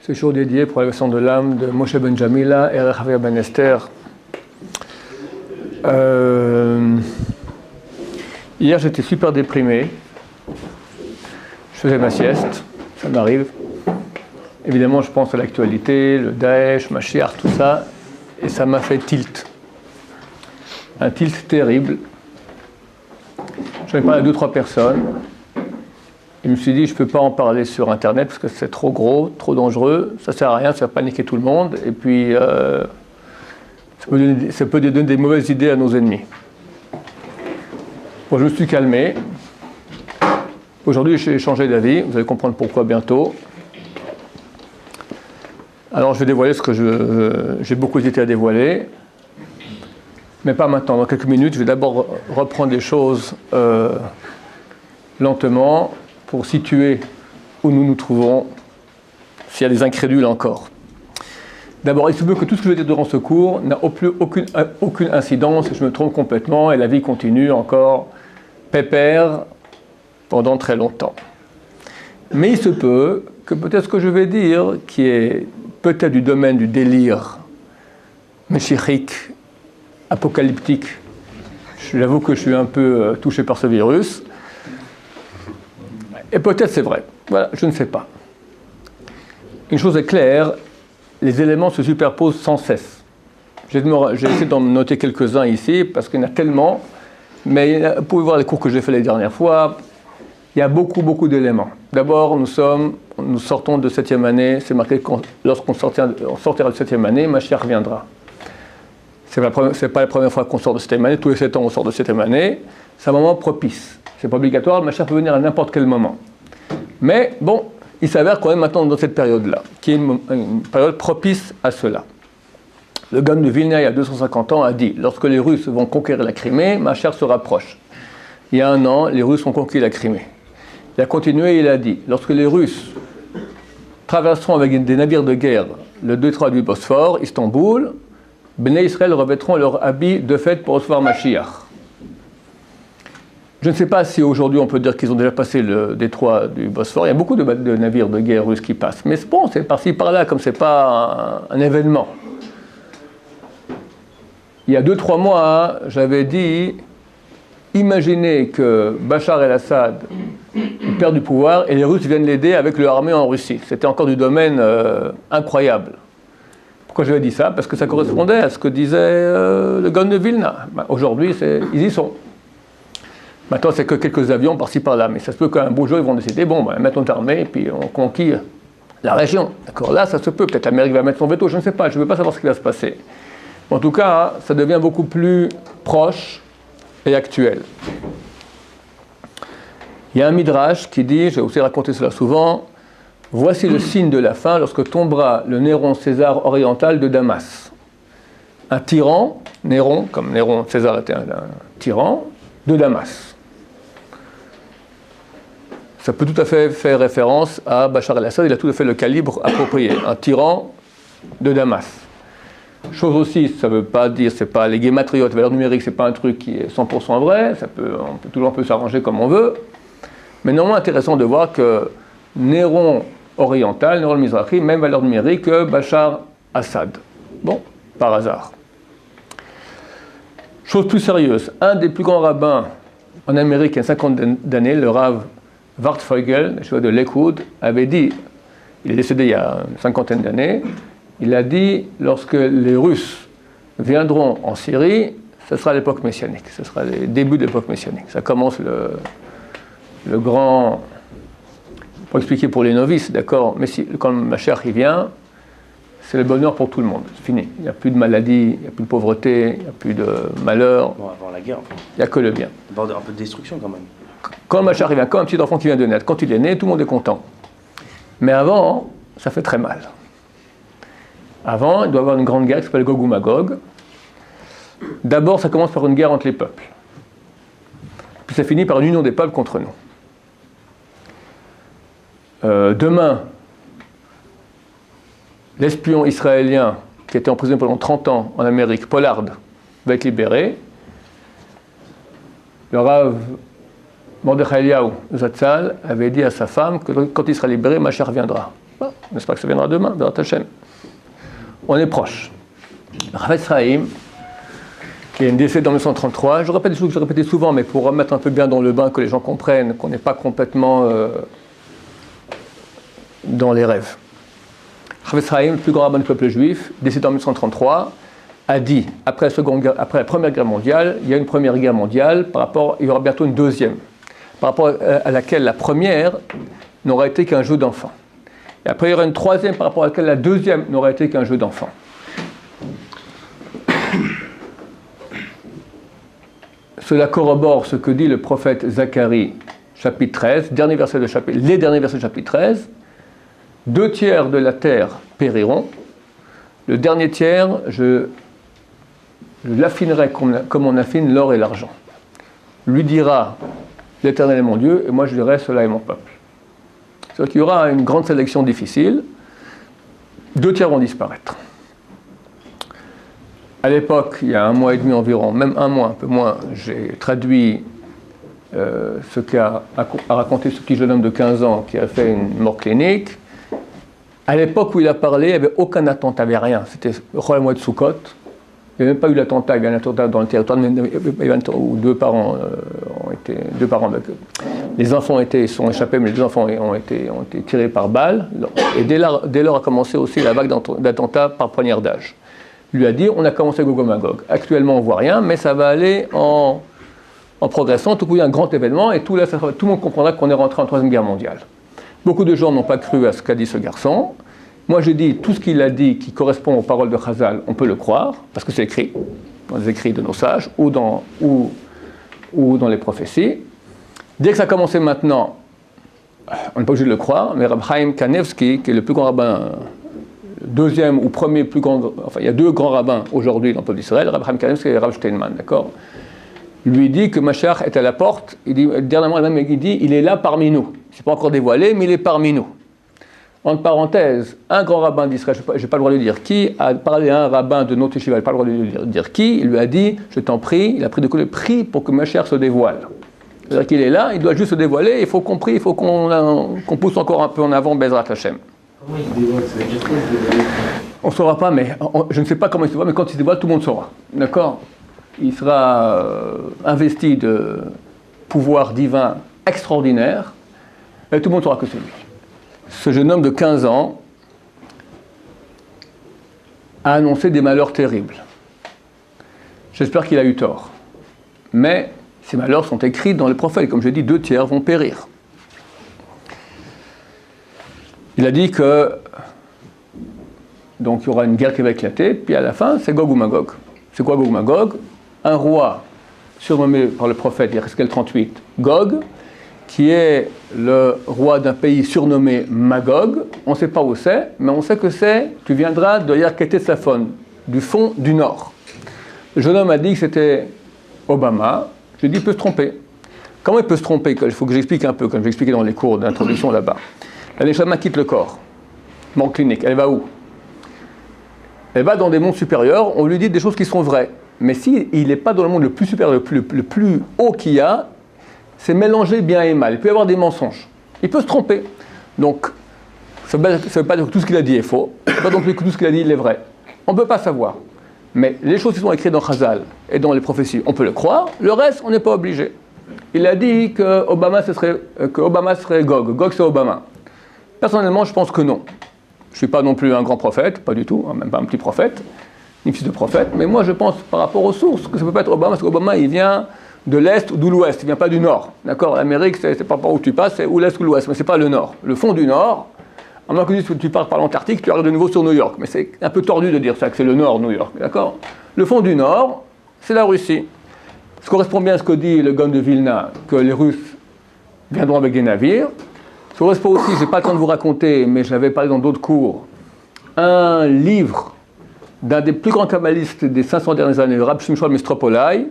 Ce jour dédié pour l'élévation de l'âme de Moshe ben Jamila et Rechav ben Esther. Hier, j'étais super déprimé. Je faisais ma sieste, ça m'arrive. Évidemment, je pense à l'actualité, le Daesh, Mashiach, tout ça, et ça m'a fait tilt. Un tilt terrible. J'en ai parlé à 2-3 personnes. Je me suis dit, je ne peux pas en parler sur Internet parce que c'est trop gros, trop dangereux, ça ne sert à rien, ça va paniquer tout le monde, et puis ça peut donner des mauvaises idées à nos ennemis. Bon, je me suis calmé. Aujourd'hui, j'ai changé d'avis, vous allez comprendre pourquoi bientôt. Alors, je vais dévoiler ce que j'ai beaucoup hésité à dévoiler, mais pas maintenant. Dans quelques minutes, je vais d'abord reprendre les choses lentement, pour situer où nous nous trouvons, s'il y a des incrédules encore. D'abord, il se peut que tout ce que je vais dire durant ce cours n'a aucune incidence, et je me trompe complètement, et la vie continue encore pépère pendant très longtemps. Mais il se peut que peut-être ce que je vais dire, qui est peut-être du domaine du délire meshichique, apocalyptique, j'avoue que je suis un peu touché par ce virus, et peut-être c'est vrai. Voilà, je ne sais pas. Une chose est claire, les éléments se superposent sans cesse. J'ai essayé d'en noter quelques-uns ici, parce qu'il y en a tellement, mais vous pouvez voir les cours que j'ai fait les dernières fois, il y a beaucoup d'éléments. D'abord, nous sortons de 7e année, c'est marqué que lorsqu'on sortira de 7e année, Mashiach reviendra. Ce n'est pas la première fois qu'on sort de 7e année, tous les 7 ans on sort de 7e année, c'est un moment propice. C'est pas obligatoire, le Mashiach peut venir à n'importe quel moment. Mais bon, il s'avère quand même maintenant dans cette période-là, qui est une période propice à cela. Le Gaon de Vilna, il y a 250 ans, a dit, lorsque les Russes vont conquérir la Crimée, Mashiach se rapproche. Il y a 1 an, les Russes ont conquis la Crimée. Il a continué, il a dit, lorsque les Russes traverseront avec des navires de guerre le détroit du Bosphore, Istanbul, Bnei Israël revêtront leur habit de fête pour recevoir Mashiach. Je ne sais pas si aujourd'hui on peut dire qu'ils ont déjà passé le détroit du Bosphore. Il y a beaucoup de navires de guerre russes qui passent. Mais bon, c'est par-ci par-là, comme ce n'est pas un événement. Il y a 2-3 mois, j'avais dit, imaginez que Bachar el-Assad perd du pouvoir et les Russes viennent l'aider avec leur armée en Russie. C'était encore du domaine incroyable. Pourquoi j'avais dit ça? Parce que ça correspondait à ce que disait le Gaon de Vilna. Aujourd'hui, ils y sont. Maintenant, c'est que quelques avions par-ci par-là, mais ça se peut qu'un beau jour, ils vont décider, bon, mettons notre armée, et puis on conquiert la région. D'accord? Là, ça se peut. Peut-être l'Amérique va mettre son veto, je ne sais pas, je ne veux pas savoir ce qui va se passer. En tout cas, ça devient beaucoup plus proche et actuel. Il y a un midrash qui dit, j'ai aussi raconté cela souvent, voici le signe de la fin lorsque tombera le Néron César oriental de Damas. Un tyran, Néron, comme Néron César était un tyran, de Damas. Ça peut tout à fait faire référence à Bachar el-Assad, il a tout à fait le calibre approprié, un tyran de Damas. Chose aussi, ça ne veut pas dire, c'est pas les guématriotes, valeur numérique, c'est pas un truc qui est 100% vrai, on peut s'arranger comme on veut, mais néanmoins intéressant de voir que Néron oriental, Néron Mizrahi, même valeur numérique que Bachar Assad. Bon, par hasard. Chose plus sérieuse, un des plus grands rabbins en Amérique il y a 50 d'années, le Rav Wartfeugel, le chef de Lakewood, avait dit, il est décédé il y a une 50aine d'années, il a dit, lorsque les Russes viendront en Syrie, ce sera l'époque messianique, ce sera les débuts de l'époque messianique. Ça commence le grand, pour expliquer pour les novices, d'accord, mais quand Mashiach y vient, c'est le bonheur pour tout le monde, c'est fini. Il n'y a plus de maladie, il n'y a plus de pauvreté, il n'y a plus de malheur. Bon, avant la guerre, enfin. Il n'y a que le bien. Il va y avoir un peu de destruction quand même. Quand le Mashiach vient, comme un petit enfant qui vient de naître, quand il est né, tout le monde est content. Mais avant, ça fait très mal. Avant, il doit y avoir une grande guerre qui s'appelle Gog ou Magog. D'abord, ça commence par une guerre entre les peuples. Puis ça finit par une union des peuples contre nous. Demain, l'espion israélien qui était emprisonné pendant 30 ans en Amérique, Pollard, va être libéré. Le Rav Mordechai Eliyahu Zatzal avait dit à sa femme que quand il sera libéré, Mashiach reviendra. pas. J'espère que ça viendra demain, Bézrat Hashem. On est proche. Chafetz Chaim, qui est décédé en 1933, je répète des choses que je répétais souvent, mais pour remettre un peu bien dans le bain, que les gens comprennent, qu'on n'est pas complètement dans les rêves. Chafetz Chaim, le plus grand rabbin du peuple juif, décédé en 1933, a dit, après la Première Guerre mondiale, il y a une Première Guerre mondiale, il y aura bientôt une deuxième, par rapport à laquelle la première n'aura été qu'un jeu d'enfant. Et après, il y aura une troisième par rapport à laquelle la deuxième n'aura été qu'un jeu d'enfant. Cela corrobore ce que dit le prophète Zacharie, chapitre 13, les derniers versets du chapitre 13. 2 tiers de la terre périront. Le dernier tiers, je l'affinerai comme on affine l'or et l'argent. Lui dira, l'Éternel est mon Dieu, et moi je dirai, cela est mon peuple. C'est-à-dire qu'il y aura une grande sélection difficile. 2 tiers vont disparaître. À l'époque, il y a 1 mois et demi environ, même 1 mois, un peu moins, j'ai traduit ce qu'a raconté ce petit jeune homme de 15 ans qui a fait une mort clinique. À l'époque où il a parlé, il n'y avait aucun attentat, il n'y avait rien. C'était Rosh Hashanah de Sukkot. Il n'y avait même pas eu d'attentat, il y a eu un attentat dans le territoire où 2 parents ont été. Les enfants sont échappés, mais les 2 enfants ont été tirés par balle. Et dès lors a commencé aussi la vague d'attentats par poignardage. Il lui a dit, on a commencé Gog et Magog. Actuellement, on ne voit rien, mais ça va aller en progressant. Tout coup, il y a un grand événement, et tout le monde comprendra qu'on est rentré en 3e guerre mondiale. Beaucoup de gens n'ont pas cru à ce qu'a dit ce garçon. Moi, j'ai dit, tout ce qu'il a dit qui correspond aux paroles de Chazal, on peut le croire, parce que c'est écrit dans les écrits de nos sages, ou dans les prophéties. Dès que ça a commencé maintenant, on n'est pas obligé de le croire, mais Rab Chaim Kanevski, qui est le plus grand rabbin, 2e ou 1er plus grand, enfin il y a 2 grands rabbins aujourd'hui dans le peuple d'Israël, Rab Chaim Kanevski et Rav Steinman, d'accord, lui dit que Mashiach est à la porte. Il dit, dernièrement, il dit, il est là parmi nous. C'est pas encore dévoilé, mais il est parmi nous. Entre parenthèses, un grand rabbin d'Israël, je n'ai pas le droit de dire qui, a parlé à un rabbin de notre yeshiva, je n'ai pas le droit de dire qui, il lui a dit, je t'en prie, il a pris de quoi le prix pour que Mashiach se dévoile. C'est-à-dire qu'il est là, il doit juste se dévoiler, il faut qu'on pousse encore un peu en avant Bezrat Hashem. Comment il se dévoile? Ça veut dire quoi, il se dévoile? On ne saura pas, mais je ne sais pas comment il se dévoile, mais quand il se dévoile, tout le monde saura. D'accord? Il sera investi de pouvoir divin extraordinaire, et tout le monde saura que c'est lui. Ce jeune homme de 15 ans a annoncé des malheurs terribles. J'espère qu'il a eu tort. Mais ces malheurs sont écrits dans les prophètes. Comme je dis, 2 tiers vont périr. Il a dit que donc il y aura une guerre qui va éclater, puis à la fin, c'est Gog ou Magog. C'est quoi Gog ou Magog? Un roi surnommé par le prophète Yézéchiel 38, Gog, qui est le roi d'un pays surnommé Magog. On ne sait pas où c'est, mais on sait que tu viendras de Yarkete-Safon, du fond du nord. Le jeune homme a dit que c'était Obama. Je dis, il peut se tromper. Comment il peut se tromper? Il faut que j'explique un peu, comme j'expliquais dans les cours d'introduction là-bas. La neshama quitte le corps, mort clinique. Elle va où? Elle va dans des mondes supérieurs. On lui dit des choses qui sont vraies. Mais s'il n'est pas dans le monde le plus supérieur, le plus haut qu'il y a, c'est mélanger bien et mal. Il peut y avoir des mensonges. Il peut se tromper. Donc, ça ne veut pas dire que tout ce qu'il a dit est faux. Ça ne veut pas donc que tout ce qu'il a dit il est vrai. On ne peut pas savoir. Mais les choses qui sont écrites dans Chazal et dans les prophéties, on peut le croire. Le reste, on n'est pas obligé. Il a dit que Obama serait Gog. Gog, c'est Obama. Personnellement, je pense que non. Je ne suis pas non plus un grand prophète, pas du tout, même pas un petit prophète, ni fils de prophète. Mais moi, je pense par rapport aux sources que ça ne peut pas être Obama, parce qu'Obama, il vient de l'Est ou de l'Ouest, il ne vient pas du Nord. D'accord? L'Amérique, c'est pas par où tu passes, c'est ou l'Est ou l'Ouest, mais ce n'est pas le Nord. Le fond du Nord, à moins que tu partes par l'Antarctique, tu arrives de nouveau sur New York. Mais c'est un peu tordu de dire ça, que c'est le Nord, New York. D'accord? Le fond du Nord, c'est la Russie. Ça correspond bien à ce que dit le Gaon de Vilna, que les Russes viendront avec des navires. Ça correspond aussi, je n'ai pas le temps de vous raconter, mais je l'avais parlé dans d'autres cours, un livre d'un des plus grands kabbalistes des 500 dernières années, le Rabbi Shimshon Mistropolai,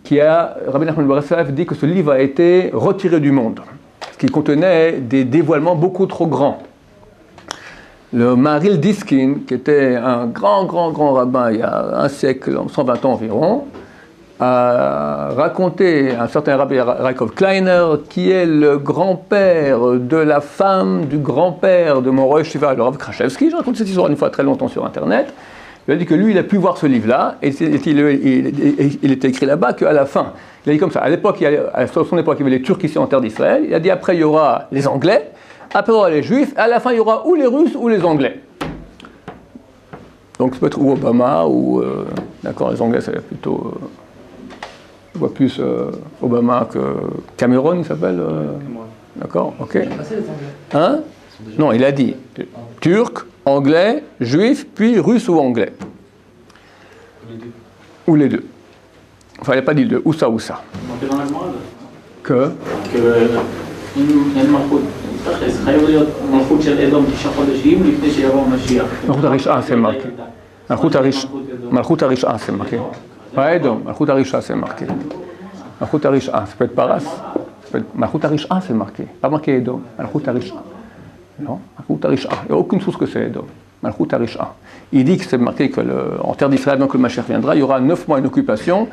Rabbi Nachman Breslev dit que ce livre a été retiré du monde, parce qu'il contenait des dévoilements beaucoup trop grands. Le Maharil Diskin, qui était un grand rabbin il y a un siècle, 120 ans environ, a raconté un certain Rabbi Yaakov Kleiner, qui est le grand-père de la femme du grand-père de mon Rosh Yeshiva, le Rav Krashevski. Je raconte cette histoire une fois très longtemps sur Internet. Il a dit que lui, il a pu voir ce livre-là, et il était écrit là-bas qu'à la fin, il a dit comme ça, à l'époque, à son époque, il y avait les Turcs ici en terre d'Israël, il a dit après il y aura les Anglais, après il y aura les Juifs, et à la fin il y aura ou les Russes ou les Anglais. Donc ça peut être ou Obama, ou... d'accord, les Anglais, c'est plutôt... je vois plus Obama que Cameron, il s'appelle d'accord, ok. Hein? Non, il a dit Turc, Anglais, Juif, puis Russe ou Anglais. Ou les deux. Enfin, il n'a pas dit deux, ou ça ou ça. Que c'est marqué. Malchut Harisha, c'est marqué. Ouais, donc, Malchut Harisha, c'est marqué. Malchut Harisha, ça peut être Paras. Malchut Harisha, c'est marqué. Pas marqué Edom. Malchut Harisha. Non, Malchut Harisha. Il n'y a aucune source que c'est Edom. Malchut Harisha. Il dit que c'est marqué qu'en terre d'Israël, donc le Mashiach viendra, il y aura 9 mois une occupation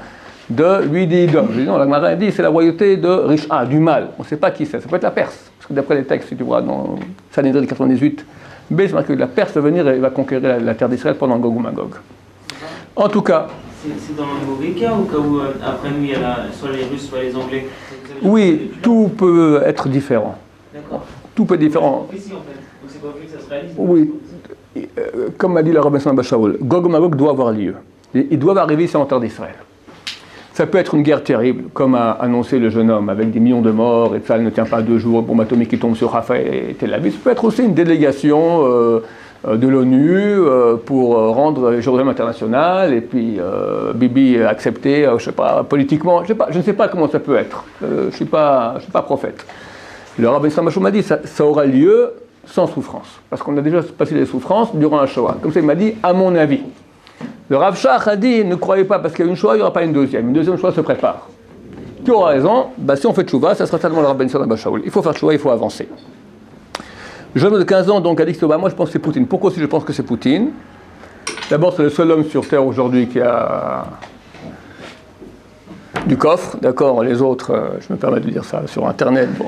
de lui d'Edom. Non, la Gemara dit c'est la royauté de Risha, du mal. On ne sait pas qui c'est. Ça peut être la Perse. Parce que d'après les textes, si tu vois, dans Sanhedrin 98, c'est marqué que la Perse va venir et va conquérir la terre d'Israël pendant Gog ou Magog. En tout cas. C'est dans le mauvais cas ou cas où après nous il y a soit les Russes, soit les Anglais? Oui, tout peut être différent. D'accord. Tout peut être différent. Ici en fait. Donc c'est pas vrai que ça se réalise. Oui. Comme m'a dit le Rabbi Samuel Shaul, Gog et Magog doit avoir lieu. Ils doivent arriver ici en terre d'Israël. Ça peut être une guerre terrible, comme a annoncé le jeune homme, avec des millions de morts, et ça ne tient pas 2 jours, bombe atomique qui tombe sur Rafah et Tel Aviv. Ça peut être aussi une délégation de l'ONU pour rendre Jérusalem international, et puis Bibi accepté, je ne sais pas, politiquement, je ne sais pas comment ça peut être. Je ne suis pas prophète. Le Rabbi Samuel Shaul m'a dit ça aura lieu sans souffrance, parce qu'on a déjà passé des souffrances durant la Shoah. Comme ça, il m'a dit, à mon avis. Le Rav Shach a dit, ne croyez pas, parce qu'il y a une Shoah, il n'y aura pas une deuxième. Une deuxième Shoah se prépare. Tu auras raison, si on fait Tchouva, ça sera tellement le Rabbi Samuel Shaul. Il faut faire Tchouva, il faut avancer. Jeune de 15 ans, donc, a dit que moi je pense que c'est Poutine. Pourquoi aussi je pense que c'est Poutine? D'abord, c'est le seul homme sur Terre aujourd'hui qui a du coffre, d'accord, les autres, je me permets de dire ça sur Internet, bon.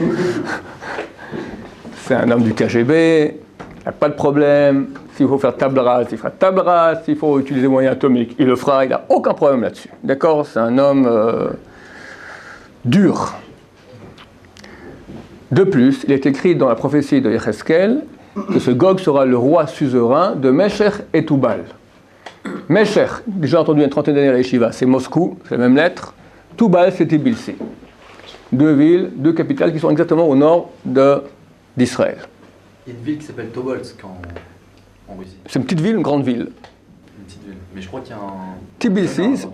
C'est un homme du KGB, il n'y a pas de problème. S'il faut faire table rase, il fera table rase. S'il faut utiliser des moyens atomiques, il le fera. Il n'a aucun problème là-dessus. D'accord? C'est un homme dur. De plus, il est écrit dans la prophétie de Yecheskel que ce Gog sera le roi suzerain de Meshech et Toubal. Meshech, déjà entendu une trentaine d'années à la Yeshiva, c'est Moscou, c'est la même lettre. Toubal, c'est Tbilisi. 2 villes, 2 capitales qui sont exactement au nord d'Israël. Il y a une ville qui s'appelle Tobolsk en Russie. C'est une petite ville, une grande ville. Une petite ville. Mais je crois qu'il y a un... Tbilisi,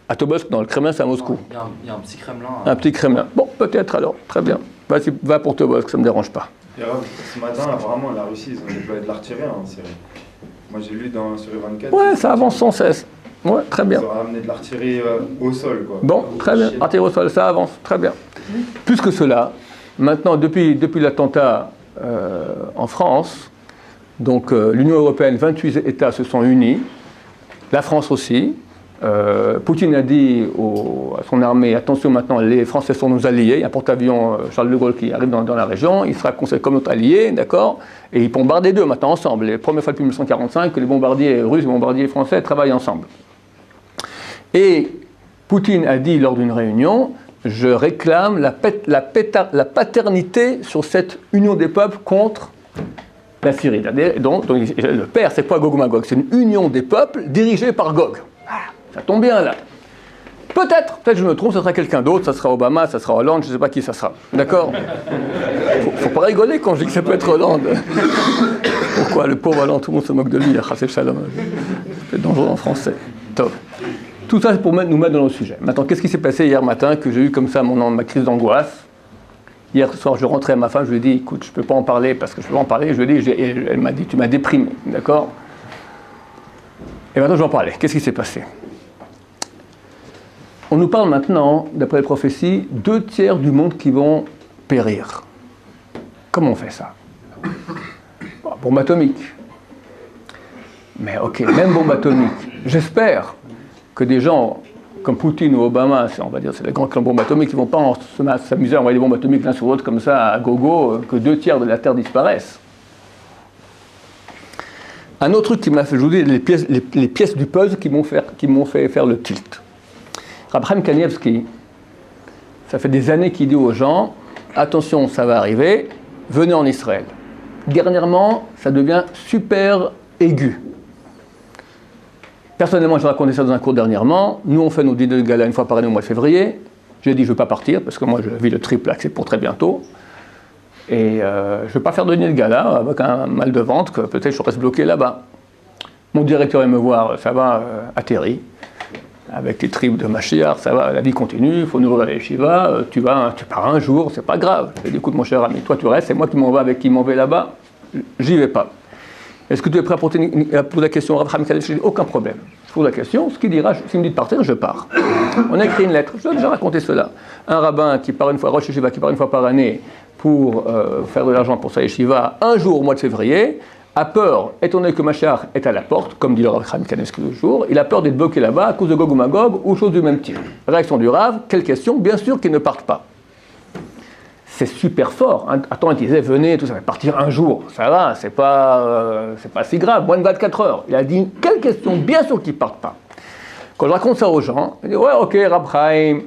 à Tobolsk, dans le Kremlin, c'est à Moscou. Il y a un petit Kremlin. Un petit Kremlin. Bon, peut-être alors, très bien. Vas-y, va pour Tobolsk, ça ne me dérange pas. Et alors, ce matin, apparemment, la Russie, ils ont déployé de l'artillerie en Syrie. Moi, j'ai lu sur les 24. Ouais, ça avance sans cesse. Ouais, très bien. Ils ont ramené de l'artillerie au sol, quoi. Bon, très bien. Artillerie au sol, ça avance, très bien. Plus que cela, maintenant, depuis l'attentat en France, donc l'Union européenne, 28 États se sont unis, la France aussi. Poutine a dit à son armée, attention maintenant, les Français sont nos alliés, il y a un porte-avions Charles de Gaulle qui arrive dans la région, il sera considéré comme notre allié, d'accord, et ils bombardent les deux maintenant ensemble. Les premières fois depuis 1945 que les bombardiers russes et les bombardiers français travaillent ensemble. Et Poutine a dit lors d'une réunion, je réclame la paternité sur cette union des peuples contre la Syrie. Donc le père, c'est pas Gog ou Magog, c'est une union des peuples dirigée par Gog. Ça tombe bien là. Peut-être je me trompe, ça sera quelqu'un d'autre, ça sera Obama, ça sera Hollande, je ne sais pas qui ça sera. D'accord? Faut pas rigoler quand je dis que ça peut être Hollande. Pourquoi? Le pauvre Hollande, tout le monde se moque de lui, c'est Shalom. C'est dangereux en français. Top. Tout ça, c'est pour nous mettre dans le sujet. Maintenant, qu'est-ce qui s'est passé hier matin que j'ai eu comme ça ma crise d'angoisse? Hier soir, je rentrais à ma femme, je lui ai dit, écoute, je ne peux pas en parler parce que je ne peux pas en parler. Je lui ai dit, elle m'a dit, tu m'as déprimé, d'accord? Et maintenant, je vais en parler. Qu'est-ce qui s'est passé? On nous parle maintenant, d'après les prophéties, 2 tiers du monde qui vont périr. Comment on fait ça? Bombe atomique. Mais ok, même bombe atomique. J'espère que des gens comme Poutine ou Obama, on va dire c'est les grands clans bombes atomiques, ils ne vont pas s'amuser à envoyer des bombes atomiques l'un sur l'autre comme ça à gogo, que 2/3 de la Terre disparaissent. Un autre truc qui m'a fait jouer les pièces du puzzle qui m'ont fait faire le tilt. Rab Chaim Kanievski, ça fait des années qu'il dit aux gens, attention, ça va arriver, venez en Israël. Dernièrement, ça devient super aigu. Personnellement, j'ai raconté ça dans un cours dernièrement. Nous, on fait nos dîners de gala une fois par année au mois de février. J'ai dit, je ne veux pas partir, parce que moi, je vis le triple, c'est pour très bientôt. Et je ne veux pas faire de dîner de gala avec un mal de ventre, que peut-être je reste bloqué là-bas. Mon directeur est me voir, ça va, atterri. Avec tes tripes de Mashiach, ça va, la vie continue, il faut nourrir la yeshiva, tu pars un jour, c'est pas grave. Je dis, écoute mon cher ami, toi tu restes, c'est moi qui m'en vais avec qui m'en vais là-bas, j'y vais pas. Est-ce que tu es prêt à poser la question au Rav Chaim Kanievski? Je dis, aucun problème. Je pose la question, ce qu'il dira, s'il me dit de partir, je pars. On a écrit une lettre, je vous ai déjà raconté cela. Un rabbin qui part une fois, Rosh Yeshiva, qui part une fois par année pour faire de l'argent pour sa yeshiva, un jour au mois de février, a peur, étant donné que Mashiach est à la porte, comme dit le Rav Chaim Kanievski toujours, il a peur d'être bloqué là-bas à cause de Gog ou Magog ou chose du même type. Réaction du Rav, quelle question? Bien sûr qu'ils ne partent pas. C'est super fort. Attends, il disait, venez, tout ça va partir un jour, ça va, c'est pas si grave, moins de 24 heures. Il a dit, quelle question? Bien sûr qu'ils ne partent pas. Quand je raconte ça aux gens, il dit, ouais, ok, Rav Chaim,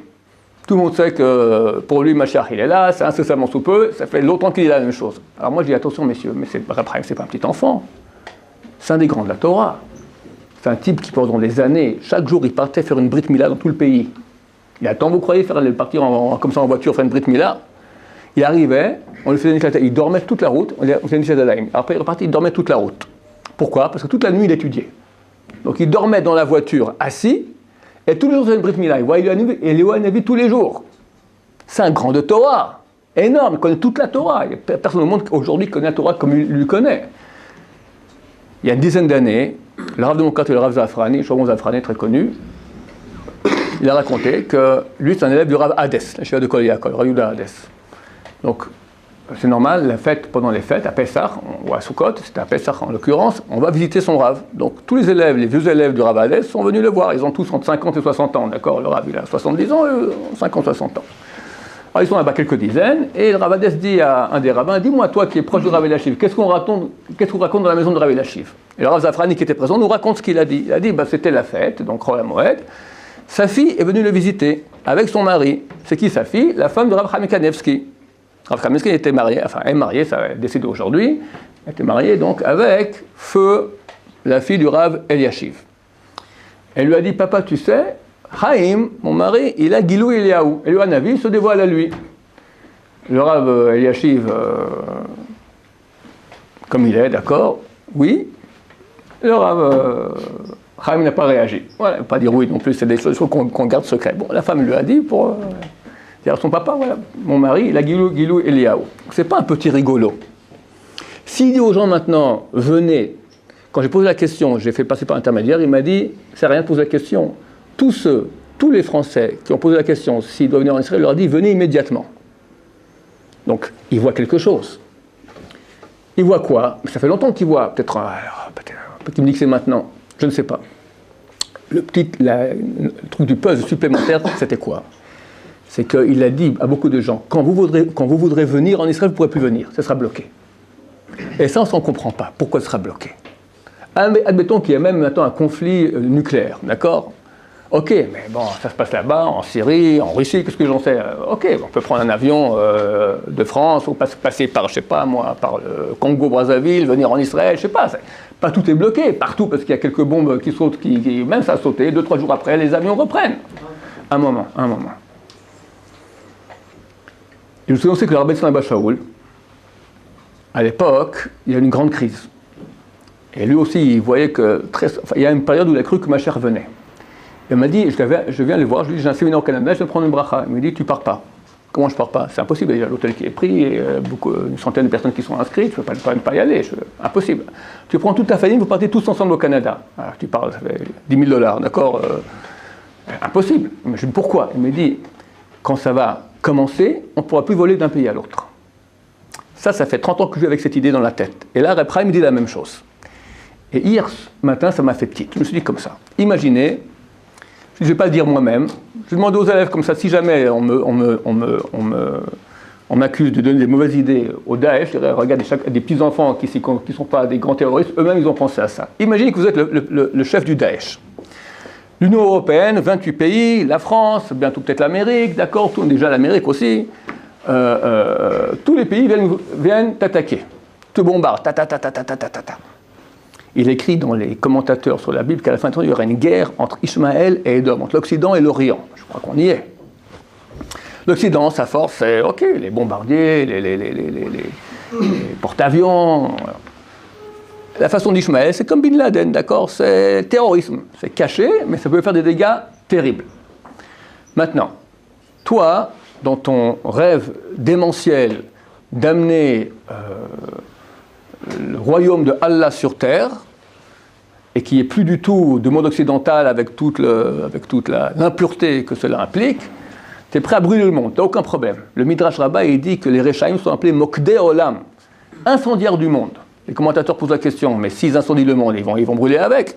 tout le monde sait que pour lui, Mashiach, il est là, c'est incessamment sous peu, ça fait longtemps qu'il dit la même chose. Alors moi, je dis, attention, messieurs, mais Rav Chaim, c'est pas un petit enfant. C'est un des grands de la Torah. C'est un type qui, pendant des années, chaque jour, il partait faire une Brit Mila dans tout le pays. Il attend, vous croyez, partir comme ça en voiture, faire une Brit Mila? Il arrivait, on lui faisait une il dormait toute la route, on faisait une Nishadadaim. Après, il repartit, il dormait toute la route. Pourquoi? Parce que toute la nuit, il étudiait. Donc, il dormait dans la voiture, assis, et tous les jours, il faisait une Brit Mila. Il voyait Eliyahu Hanavi tous les jours. C'est un grand de Torah, énorme, il connaît toute la Torah. Personne au monde aujourd'hui connaît la Torah comme il lui connaît. Il y a une dizaine d'années, le Rav de mon quartier, le Rav Zafrani, Shlomo Zafrani, très connu, il a raconté que lui, c'est un élève du Rav Hades, la Shiva de Kol Yaakov, Rav Yehuda Hades. Donc, c'est normal, la fête, pendant les fêtes, à Pessah, ou à Sukkot, c'était à Pessah en l'occurrence, on va visiter son Rav. Donc, tous les élèves, les vieux élèves du Rav Hades sont venus le voir. Ils ont tous entre 50 et 60 ans, d'accord? Le Rav, il a 70 ans, 50-60 ans. Alors, ils sont là-bas quelques dizaines, et le Rav Hades dit à un des rabbins, dis-moi, toi qui es proche du Rav Eliashiv, qu'est-ce qu'on raconte dans la maison de Rav Eliashiv? Et le Rav Zafrani, qui était présent, nous raconte ce qu'il a dit. Il a dit, c'était la fête, donc Chol HaMoed. Sa fille est venue le visiter, avec son mari. C'est qui sa fille? La femme de Rav Chaim Kanievski. Rav Kanievski était marié, enfin est marié, ça a décédé aujourd'hui, était marié donc avec Feu, la fille du Rav Eliashiv. Elle lui a dit, papa, tu sais, Chaim, mon mari, il a Gilou Eliyahu. Eliyahu Hanavi se dévoile à lui. Le Rav Eliashiv, comme il est, d'accord, oui. Le Rav Chaim n'a pas réagi. Voilà, pas dire oui non plus, c'est des choses qu'on garde secret. Bon, la femme lui a dit pour dire à son papa, voilà, mon mari, il a Gilou Eliyahu. C'est pas un petit rigolo. S'il dit aux gens maintenant, venez, quand j'ai posé la question, j'ai fait passer par intermédiaire, il m'a dit, c'est rien de poser la question. Tous les Français qui ont posé la question, s'ils doivent venir en Israël, leur a dit, venez immédiatement. Donc, ils voient quelque chose. Ils voient quoi? Ça fait longtemps qu'ils voient, peut-être qu'il me dit que c'est maintenant, je ne sais pas. Le truc du puzzle supplémentaire, c'était quoi? C'est qu'il a dit à beaucoup de gens, quand vous voudrez venir en Israël, vous ne pourrez plus venir, ça sera bloqué. Et ça, on ne s'en comprend pas. Pourquoi ce sera bloqué? Admettons qu'il y a même maintenant un conflit nucléaire, d'accord? Ok, mais bon, ça se passe là-bas, en Syrie, en Russie, qu'est-ce que j'en sais? Ok, on peut prendre un avion de France, ou passer par, je sais pas moi, par le Congo-Brazzaville, venir en Israël, je sais pas. Pas tout est bloqué, partout, parce qu'il y a quelques bombes qui sautent, même ça a sauté, 2-3 jours après, les avions reprennent. Un moment. Et je me souviens aussi que le Rabbi Tzon Abba Shaul, à l'époque, il y a une grande crise. Et lui aussi, il voyait que il y a une période où il a cru que ma chère venait. Il m'a dit, je viens le voir, je lui dis, j'ai un séminaire au Canada, je vais prendre une bracha. Il me dit, tu pars pas. Comment je pars pas? C'est impossible, il y a l'hôtel qui est pris, et une centaine de personnes qui sont inscrites, je ne peux pas y aller, impossible. Tu prends toute ta famille, vous partez tous ensemble au Canada. Alors, tu parles, ça fait $10,000, d'accord? Impossible. Mais je dis, pourquoi? Il me dit, quand ça va commencer, on ne pourra plus voler d'un pays à l'autre. Ça fait 30 ans que je vis avec cette idée dans la tête. Et là, Reb Chaim me dit la même chose. Et hier matin, ça m'a fait petite. Je me suis dit comme ça. Imaginez, je ne vais pas le dire moi-même. Je demande aux élèves comme ça, si jamais on m'accuse de donner des mauvaises idées au Daesh, je dirais, regardez, des petits-enfants qui ne sont pas des grands terroristes, eux-mêmes, ils ont pensé à ça. Imaginez que vous êtes le chef du Daesh. L'Union européenne, 28 pays, la France, bientôt peut-être l'Amérique, d'accord, déjà l'Amérique aussi. Tous les pays viennent t'attaquer. Te bombardent, ta. Il écrit dans les commentateurs sur la Bible qu'à la fin du temps, il y aura une guerre entre Ishmaël et Édom, entre l'Occident et l'Orient. Je crois qu'on y est. L'Occident, sa force, c'est ok, les bombardiers, les porte-avions. La façon d'Ishmaël, c'est comme Bin Laden, d'accord? C'est terrorisme. C'est caché, mais ça peut faire des dégâts terribles. Maintenant, toi, dans ton rêve démentiel d'amener le royaume de Allah sur terre, et qui est plus du tout du monde occidental avec toute l'impureté que cela implique, tu es prêt à brûler le monde, tu n'as aucun problème. Le Midrash Rabbah, il dit que les Réchaïm sont appelés Mokdei Olam, incendiaires du monde. Les commentateurs posent la question, mais s'ils incendient le monde, ils vont brûler avec.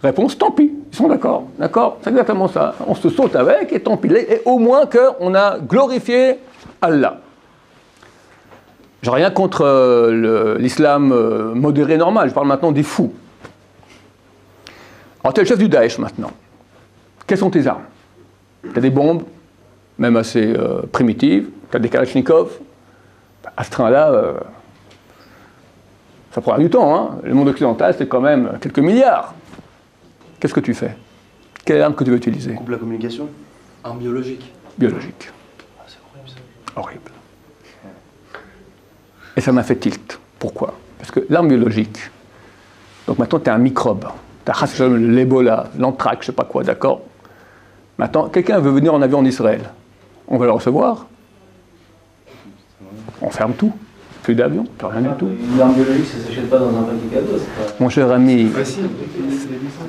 Réponse, tant pis, ils sont d'accord, c'est exactement ça. On se saute avec et tant pis. Et au moins qu'on a glorifié Allah. J'ai rien contre l'islam modéré normal, je parle maintenant des fous. Alors tu es le chef du Daesh maintenant. Quelles sont tes armes? Tu as des bombes, même assez primitives, tu as des kalachnikovs. À ce train-là, ça prendra du temps. Hein. Le monde occidental, c'est quand même quelques milliards. Qu'est-ce que tu fais? Quelle arme que tu veux utiliser? Coupe la communication. Arme biologique. Biologique. Ah, c'est horrible ça. Horrible. Et ça m'a fait tilt. Pourquoi? Parce que l'arme biologique, donc maintenant tu as un microbe, tu as l'Ebola, l'anthrax, je sais pas quoi, d'accord? Maintenant, quelqu'un veut venir en avion en Israël, on va le recevoir? On ferme tout. Plus d'avion, plus rien du tout. Une arme biologique, ça ne s'achète pas dans un paquet cadeau. Mon cher ami,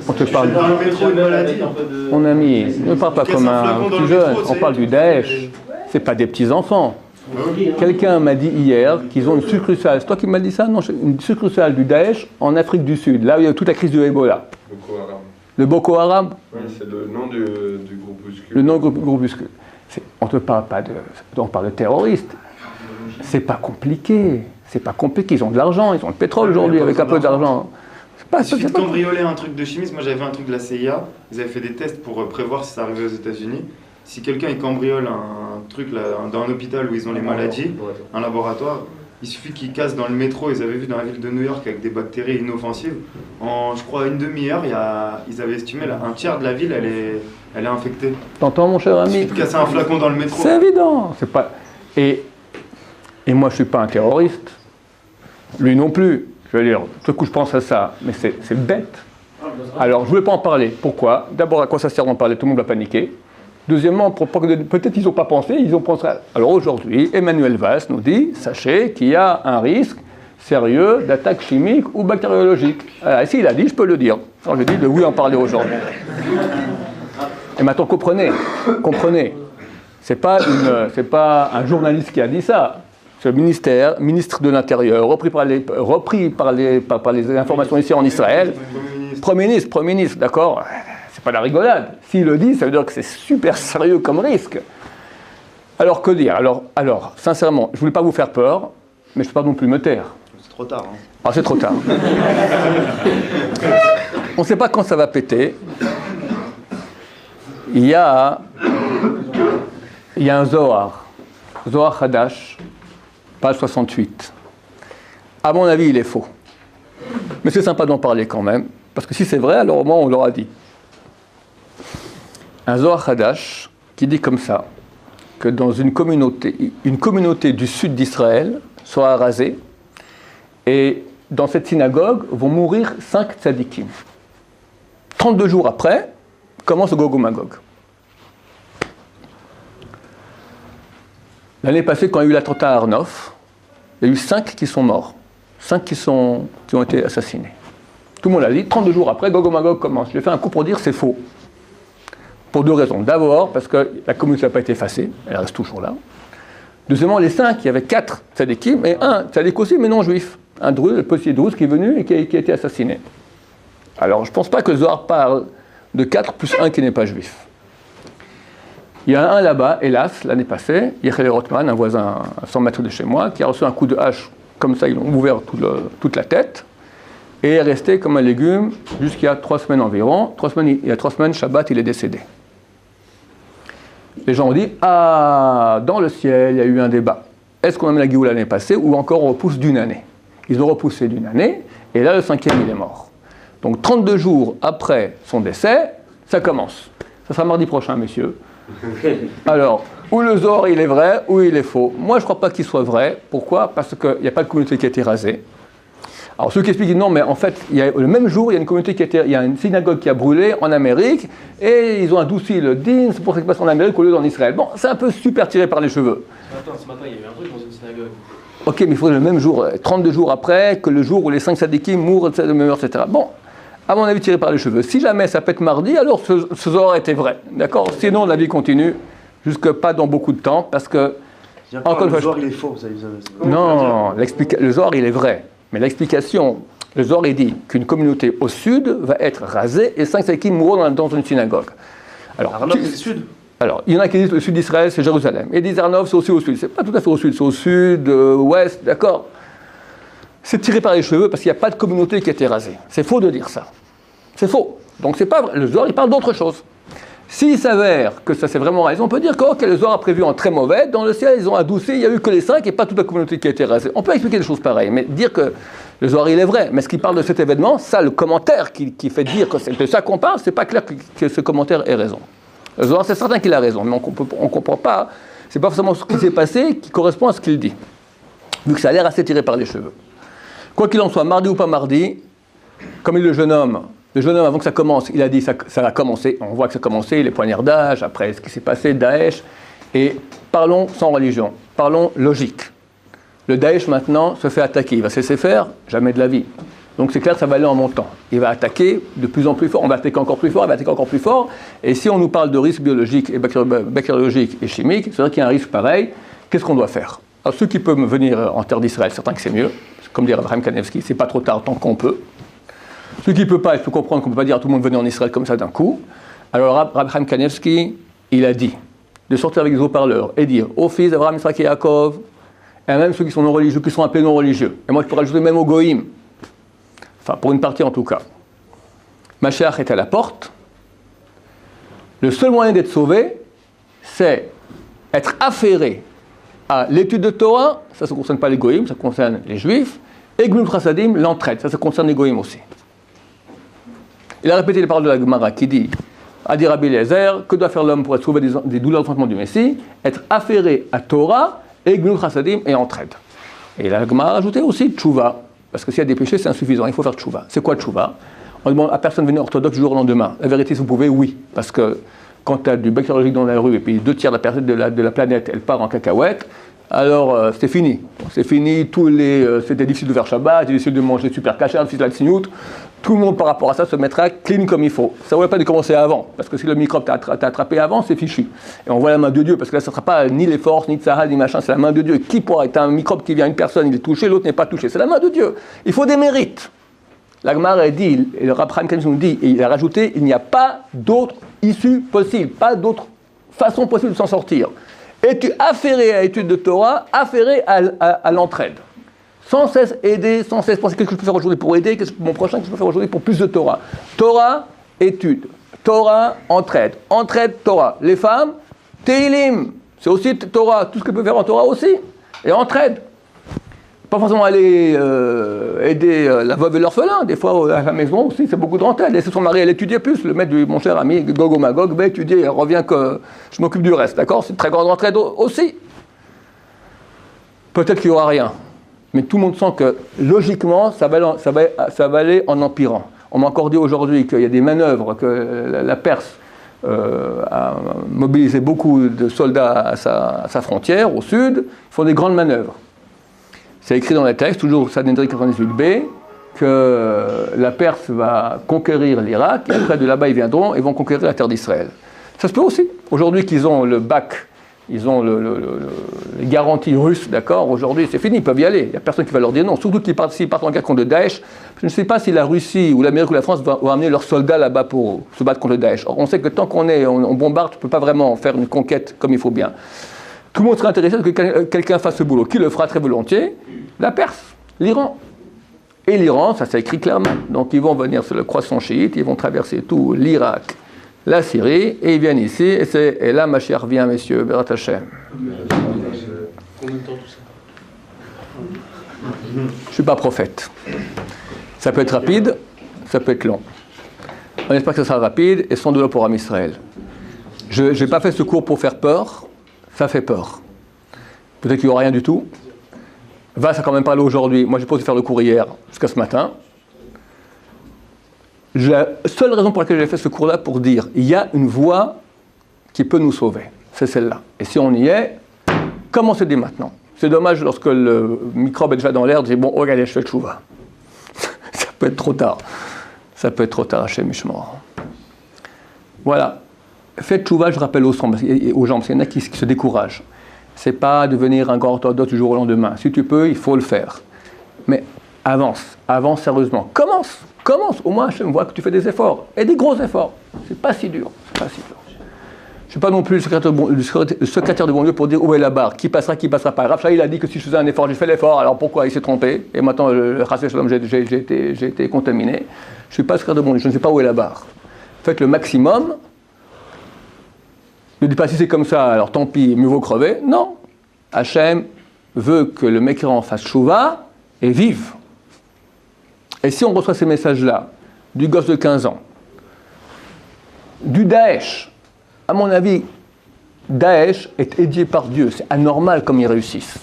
on te parle. Dans le métro, une maladie. Mon ami, ne parle pas comme un petit jeune. On parle du Daesh. C'est pas des petits enfants. Quelqu'un m'a dit hier qu'ils ont une succursale. C'est toi qui m'as dit ça? Non, une succursale du Daesh en Afrique du Sud. Là où il y a toute la crise du Ebola. Boko Haram. Le Boko Haram? Oui, c'est le nom du groupuscule. Le nom du groupuscule. On ne parle pas de. On parle de terroristes. C'est pas compliqué. C'est pas compliqué. Ils ont de l'argent. Ils ont le pétrole aujourd'hui avec un peu d'argent. Il suffit de cambrioler un truc de chimiste. Moi, j'avais vu un truc de la CIA. Ils avaient fait des tests pour prévoir si ça arrivait aux États-Unis. Si quelqu'un il cambriole un truc là, dans un hôpital où ils ont les maladies, un laboratoire, il suffit qu'il casse dans le métro. Ils avaient vu dans la ville de New York avec des bactéries inoffensives. En, je crois, une demi-heure, ils avaient estimé un tiers de la ville, elle est infectée. T'entends, mon cher ami? Il suffit de casser un flacon dans le métro. C'est évident. C'est pas. Et moi, je ne suis pas un terroriste. Lui non plus. Je veux dire, tout coup, je pense à ça. Mais c'est bête. Alors, je ne voulais pas en parler. Pourquoi? D'abord, à quoi ça sert d'en parler? Tout le monde va paniquer. Deuxièmement, peut-être qu'ils n'ont pas pensé, ils ont pensé. Alors aujourd'hui, Emmanuel Valls nous dit, sachez qu'il y a un risque sérieux d'attaque chimique ou bactériologique. Et s'il a dit, je peux le dire. Alors je dis de oui en parler aujourd'hui. Et maintenant, comprenez. C'est pas un journaliste qui a dit ça. C'est le ministre de l'Intérieur, repris par les informations ici en Israël. Premier ministre, d'accord? C'est pas la rigolade. S'il le dit, ça veut dire que c'est super sérieux comme risque. Alors, que dire? Alors, sincèrement, je ne voulais pas vous faire peur, mais je ne peux pas non plus me taire. C'est trop tard. Hein. Ah, c'est trop tard. On ne sait pas quand ça va péter. Il y a un Zohar Hadash, page 68. À mon avis, il est faux. Mais c'est sympa d'en parler quand même, parce que si c'est vrai, alors au moins on l'aura dit. Un Zohar Hadash qui dit comme ça, que dans une communauté du sud d'Israël sera rasée, et dans cette synagogue vont mourir 5 tzadikim. 32 jours après, commence le Gog et Magog. L'année passée, quand il y a eu l'attentat à Arnof, il y a eu 5 qui sont morts, 5 qui ont été assassinés. Tout le monde l'a dit, 32 jours après, Gog et Magog commence. J'ai fait un coup pour dire c'est faux. Pour 2 raisons. D'abord, parce que la communauté n'a pas été effacée, elle reste toujours là. Deuxièmement, les 5, il y avait 4 tzadikim et un tzadik aussi, mais non juif. Un druze, le policier druze qui est venu et qui a été assassiné. Alors, je ne pense pas que le Zohar parle de 4 plus un qui n'est pas juif. Il y en a un là-bas, hélas, l'année passée, Yechele Rothman, un voisin à 100 mètres de chez moi, qui a reçu un coup de hache, comme ça, ils l'ont ouvert toute la tête, et est resté comme un légume jusqu'il y a 3 semaines environ. Il y a 3 semaines, Shabbat, il est décédé. Les gens ont dit, ah, dans le ciel, il y a eu un débat. Est-ce qu'on a mis la Géoula l'année passée, ou encore on repousse d'une année? Ils ont repoussé d'une année, et là, le 5e, il est mort. Donc, 32 jours après son décès, ça commence. Ça sera mardi prochain, messieurs. Alors, ou le Zohar il est vrai, ou il est faux. Moi, je ne crois pas qu'il soit vrai. Pourquoi? Parce qu'il n'y a pas de communauté qui a été rasée. Alors, ceux qui expliquent, non, mais en fait, le même jour, il y a une communauté il y a une synagogue qui a brûlé en Amérique, et ils ont adouci le din, c'est pour ça qu'il passe en Amérique au lieu d'en Israël. Bon, c'est un peu super tiré par les cheveux. Ce matin, il y a eu un truc dans une synagogue. Ok, mais il faudrait le même jour, 32 jours après, que le jour où les 5 sadikim mourent, etc. Bon. À mon avis, tiré par les cheveux. Si jamais ça peut être mardi, alors ce Zohar était vrai. D'accord? Sinon, la vie continue, jusque pas dans beaucoup de temps, parce que... Encore le Zohar, il est faux, ça Non, le Zohar, il est vrai. Mais l'explication, le Zohar, il dit qu'une communauté au sud va être rasée et 5 sadikim mourront dans une synagogue. Alors, Arnov, c'est le sud. Alors, il y en a qui disent que le sud d'Israël, c'est Jérusalem. Et ils disent Arnov, c'est aussi au sud. C'est pas tout à fait au sud, c'est au sud, ouest, d'accord? C'est tiré par les cheveux parce qu'il n'y a pas de communauté qui a été rasée. C'est faux de dire ça. C'est faux. Donc c'est pas vrai. Le Zohar, il parle d'autre chose. S'il s'avère que ça c'est vraiment raison, on peut dire que le Zohar a prévu en très mauvais, dans le ciel ils ont adouci, il n'y a eu que les 5 et pas toute la communauté qui a été rasée. On peut expliquer des choses pareilles, mais dire que le Zohar il est vrai, mais ce qui parle de cet événement, ça le commentaire qui fait dire que c'est de ça qu'on parle, c'est pas clair que ce commentaire ait raison. Le Zohar c'est certain qu'il a raison, mais on ne comprend pas, c'est pas forcément ce qui s'est passé qui correspond à ce qu'il dit, vu que ça a l'air assez tiré par les cheveux. Quoi qu'il en soit, mardi ou pas mardi, comme dit le jeune homme, avant que ça commence, il a dit ça a commencé. On voit que ça a commencé, les poignardages, après ce qui s'est passé, Daesh. Et parlons sans religion, parlons logique. Le Daesh maintenant se fait attaquer. Il va se laisser faire, jamais de la vie. Donc c'est clair que ça va aller en montant. Il va attaquer de plus en plus fort, on va attaquer encore plus fort, il va attaquer encore plus fort. Et si on nous parle de risques biologiques et bactériologiques et chimiques, c'est vrai qu'il y a un risque pareil. Qu'est-ce qu'on doit faire? Alors ceux qui peuvent venir en terre d'Israël, certains que c'est mieux. Comme dit Abraham Kanevski, c'est pas trop tard tant qu'on peut. Ceux qui ne peuvent pas, il faut comprendre qu'on ne peut pas dire à tout le monde venez en Israël comme ça d'un coup. Alors Abraham Kanevski, il a dit de sortir avec des haut-parleurs et dire aux fils d'Abraham, Yitzhak et Yaakov, et même ceux qui sont non religieux, qui sont appelés non religieux. Et moi je pourrais ajouter même aux goïm. Enfin pour une partie en tout cas. Mashiach est à la porte. Le seul moyen d'être sauvé, c'est être affairé à l'étude de Torah, ça ne concerne pas les goïm, ça concerne les juifs, et Gmilut Chasadim, l'entraide, ça concerne les goïm aussi. Il a répété les paroles de la Gemara qui dit à dire Rabbi Eliezer, que doit faire l'homme pour être sauvé des douleurs d'enfantement du Messie? Être affairé à Torah, et Gmilut Chasadim et entraide. Et la Gemara a rajouté aussi Tchouva, parce que s'il y a des péchés, c'est insuffisant, il faut faire Tchouva. C'est quoi Tchouva? On demande à personne de venir orthodoxe du jour au lendemain. La vérité, si vous pouvez, oui, parce que quand tu as du bactériologique dans la rue et puis 2/3 de la planète, elle part en cacahuète, alors c'est fini. C'est fini, c'était difficile de faire Shabbat, c'était difficile de manger super cachère, difficile de la tsniout. Tout le monde par rapport à ça se mettra clean comme il faut. Ça ne vaut pas de commencer avant, parce que si le microbe t'a attrapé avant, c'est fichu. Et on voit la main de Dieu, parce que là, ça ne sera pas ni les forces, ni Tzahal, ni machin, c'est la main de Dieu. Qui pourra être un microbe qui vient à une personne, il est touché, l'autre n'est pas touché. C'est la main de Dieu. Il faut des mérites. La Gemara a dit, et le Rav Chaim Kanievski nous dit, et il a rajouté, il n'y a pas d'autre issue possible, pas d'autre façon possible de s'en sortir. Es-tu affairé à l'étude de Torah, affairé à l'entraide? Sans cesse aider, sans cesse penser qu'est-ce que je peux faire aujourd'hui pour aider, qu'est-ce que mon prochain que je peux faire aujourd'hui pour plus de Torah. Torah, étude. Torah, entraide. Entraide, Torah. Les femmes, Teilim. C'est aussi Torah. Tout ce que peut faire en Torah aussi. Et entraide. Pas forcément aller aider la veuve et l'orphelin. Des fois, à la maison aussi, c'est beaucoup d'entraide. Laisser son mari à l'étudier plus. Le mettre, mon cher ami, Gog ou Magog, va étudier, reviens que je m'occupe du reste. D'accord? C'est une très grande entraide aussi. Peut-être qu'il n'y aura rien. Mais tout le monde sent que, logiquement, ça va aller en empirant. On m'a encore dit aujourd'hui qu'il y a des manœuvres, que la Perse a mobilisé beaucoup de soldats à sa frontière, au sud. Ils font des grandes manœuvres. C'est écrit dans les textes, toujours Sanhedrin 98b, que la Perse va conquérir l'Irak, et après de là-bas ils viendront et vont conquérir la terre d'Israël. Ça se peut aussi. Aujourd'hui qu'ils ont le bac Ils ont les garanties russes, d'accord. Aujourd'hui, c'est fini, ils peuvent y aller. Il n'y a personne qui va leur dire non. Surtout s'ils partent en guerre contre le Daesh. Je ne sais pas si la Russie ou l'Amérique ou la France vont amener leurs soldats là-bas pour se battre contre le Daesh. Or, on sait que tant on bombarde, tu ne peux pas vraiment faire une conquête comme il faut bien. Tout le monde serait intéressé à ce que quelqu'un fasse ce boulot. Qui le fera très volontiers? La Perse, l'Iran. Et l'Iran, ça s'est écrit clairement. Donc ils vont venir sur le croissant chiite, ils vont traverser tout l'Irak, la Syrie, et ils viennent ici, et là, ma chère, vient, messieurs, Berat Hashem. Combien de temps tout ça? Je ne suis pas prophète. Ça peut être rapide, ça peut être long. On espère que ça sera rapide et sans douleur pour Am Israël. Je n'ai pas fait ce cours pour faire peur, ça fait peur. Peut-être qu'il n'y aura rien du tout. Va, ça a quand même parlé aujourd'hui. Moi, j'ai pas osé faire le cours hier jusqu'à ce matin. La seule raison pour laquelle j'ai fait ce cours-là, pour dire il y a une voie qui peut nous sauver. C'est celle-là. Et si on y est, commencez dès maintenant. C'est dommage lorsque le microbe est déjà dans l'air, de dire bon, regardez, je fais le chouva. Ça peut être trop tard. Ça peut être trop tard, Hachem Mishmor. Voilà. Faites chouva, je rappelle aux gens, parce qu'il y en a qui se découragent. C'est pas devenir un grand orthodoxe du jour au lendemain. Si tu peux, il faut le faire. Mais avance sérieusement. Commence. Au moins, Hachem voit que tu fais des efforts. Et des gros efforts. C'est pas si dur. Je ne suis pas non plus le secrétaire de bon Dieu pour dire où est la barre, qui passera pas. Rav Shai, il a dit que si je faisais un effort, j'ai fait l'effort, alors pourquoi il s'est trompé? Et maintenant, j'ai été contaminé. Je ne suis pas le secrétaire de bon Dieu, je ne sais pas où est la barre. Faites le maximum. Ne dites pas si c'est comme ça, alors tant pis, mieux vaut crever. Non. Hachem veut que le mécréant fasse chouva et vive. Et si on reçoit ces messages-là, du gosse de 15 ans, du Daesh, à mon avis, Daesh est aidé par Dieu. C'est anormal comme ils réussissent.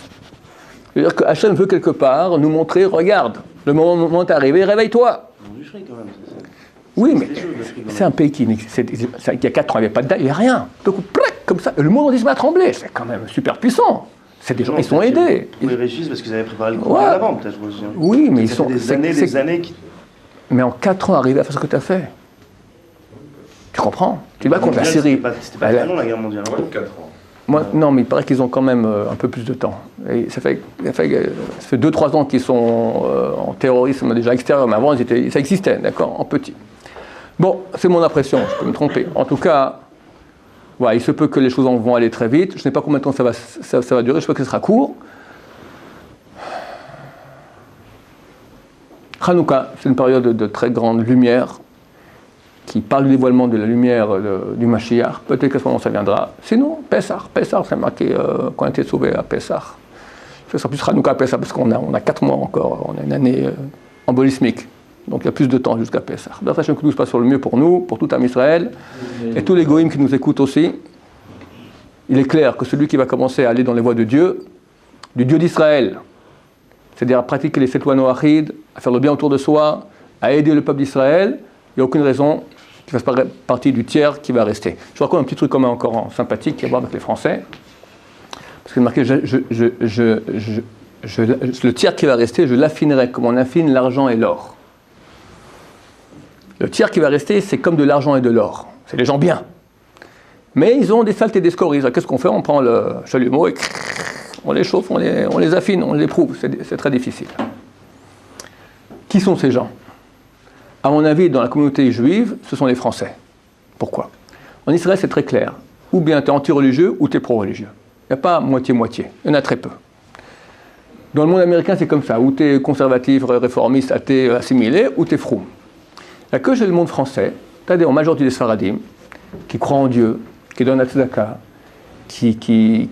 C'est-à-dire que Hachem veut quelque part nous montrer, regarde, le moment est arrivé, réveille-toi. Du fric quand même. Oui, mais c'est un pays qui il y a 4 ans, il n'y avait pas de Daesh, il n'y a rien. Donc, comme ça, le monde se met à trembler. C'est quand même super puissant. C'est des gens, ils sont aidés. Ils réussissent parce qu'ils avaient préparé le cours avant, peut-être aussi. Oui, mais ils sont. Des années qui... Mais en 4 ans, arriver à faire ce que tu as fait. Tu comprends? Tu vas contre la Syrie. C'était pas très long, la guerre mondiale. 4 ans. Moi, non, mais il paraît qu'ils ont quand même un peu plus de temps. Et ça fait 2-3 ans qu'ils sont en terrorisme déjà extérieur, mais avant, ça existait, d'accord, en petit. Bon, c'est mon impression, je peux me tromper. En tout cas, voilà, il se peut que les choses vont aller très vite. Je ne sais pas combien de temps ça va durer, je sais que ce sera court. Hanouka, c'est une période de très grande lumière qui parle du dévoilement de la lumière du Mashiach. Peut-être qu'à ce moment ça viendra. Sinon, Pessah, c'est marqué qu'on a été sauvé à Pessah. Ce sera plus Hanouka à Pessah parce qu'on a 4 mois encore, on a une année embolismique. Donc il y a plus de temps jusqu'à Pessah. Sachez que tout se passe sur le mieux pour nous, pour tout Am Israël, et tous les goïms qui nous écoutent aussi. Il est clair que celui qui va commencer à aller dans les voies de Dieu, du Dieu d'Israël, c'est-à-dire à pratiquer les 7 lois noachides, à faire le bien autour de soi, à aider le peuple d'Israël, il n'y a aucune raison qu'il fasse partie du tiers qui va rester. Je vous raconte un petit truc commun encore sympathique qui a à voir avec les Français. Parce que marqué, le tiers qui va rester, je l'affinerai comme on affine l'argent et l'or. Le tiers qui va rester, c'est comme de l'argent et de l'or. C'est des gens bien. Mais ils ont des saletés, des scories. Qu'est-ce qu'on fait? On prend le chalumeau et on les chauffe, on les affine, on les éprouve. C'est très difficile. Qui sont ces gens? À mon avis, dans la communauté juive, ce sont les Français. Pourquoi? En Israël, c'est très clair. Ou bien tu es anti-religieux ou tu es pro-religieux. Il n'y a pas moitié-moitié. Il y en a très peu. Dans le monde américain, c'est comme ça. Ou tu es conservatif, réformiste, athée, assimilé, ou tu es froum. Il n'y a que chez le monde français, tu as en majorité des Sfaradim qui croient en Dieu, qui donnent la tzedaka, qui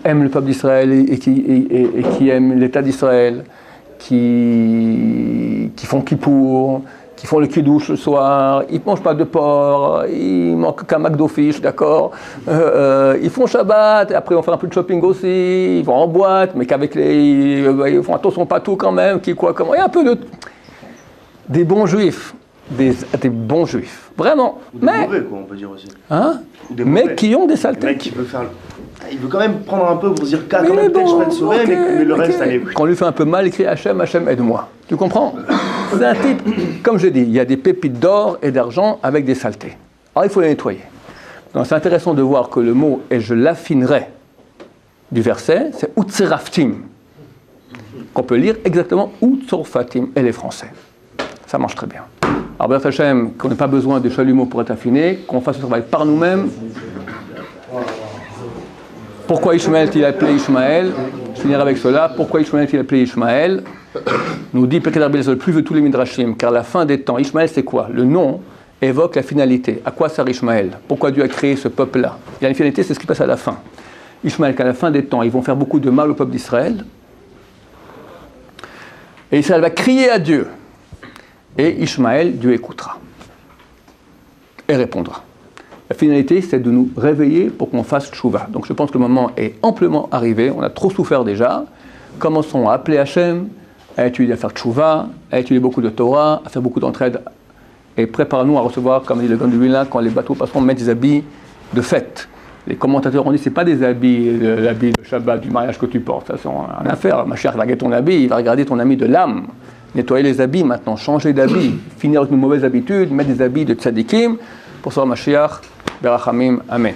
aiment le peuple d'Israël et qui aiment l'État d'Israël, qui font Kippour, qui font le kidouche le soir, ils ne mangent pas de porc, ils mangent qu'un McDo fish, d'accord, ils font Shabbat, et après on fait un peu de shopping aussi, ils vont en boîte, mais qu'avec ils font attention pas tout quand même, qui quoi, comment, il y a un peu de... Des bons juifs. Des bons juifs, vraiment. Ou des mauvais, quoi, on peut dire aussi. Hein? Mais qui ont des saletés. Le mec qui veut faire... Il veut quand même prendre un peu pour se dire quand même peut-être je vais le sauver, mais le reste, allez. Quand on lui fait un peu mal, il crie Hachem, Hachem, aide-moi. Tu comprends? C'est un type, comme je dis, il y a des pépites d'or et d'argent avec des saletés. Alors il faut les nettoyer. Donc c'est intéressant de voir que le mot est je l'affinerai du verset, c'est Utsiraftim, qu'on peut lire exactement Utsorfatim, et les Français. Ça marche très bien. Alors, B'ezrat Hashem, qu'on n'ait pas besoin de chalumeau pour être affiné, qu'on fasse ce travail par nous-mêmes. Pourquoi Ishmaël est-il appelé Ishmaël? Je finirai avec cela. Pourquoi Ishmaël est-il appelé Ishmaël? Nous dit Pirkei Rabbi Eliezer, plus de tous les midrashim, car la fin des temps, Ishmaël c'est quoi? Le nom évoque la finalité. À quoi sert Ishmaël? Pourquoi Dieu a créé ce peuple-là? Il y a une finalité, c'est ce qui passe à la fin. Ishmaël, qu'à la fin des temps, ils vont faire beaucoup de mal au peuple d'Israël. Et Israël va crier à Dieu. Et Ishmaël, Dieu écoutera. Et répondra. La finalité, c'est de nous réveiller pour qu'on fasse tchouva. Donc je pense que le moment est amplement arrivé. On a trop souffert déjà. Commençons à appeler Hachem, à étudier, à faire tchouva, à étudier beaucoup de Torah, à faire beaucoup d'entraide. Et préparons-nous à recevoir, comme dit le Gaon de Vilna, quand les bateaux passeront, mettre des habits de fête. Les commentateurs ont dit, c'est pas des habits, l'habit de Shabbat, du mariage que tu portes. Ça, c'est une affaire. Ma chère, regarder ton habit, il va regarder ton ami de l'âme. Nettoyer les habits maintenant, changer d'habit, finir avec une mauvaise habitude, mettre des habits de tzadikim, pour savoir Mashiach, Berachamim, Amen.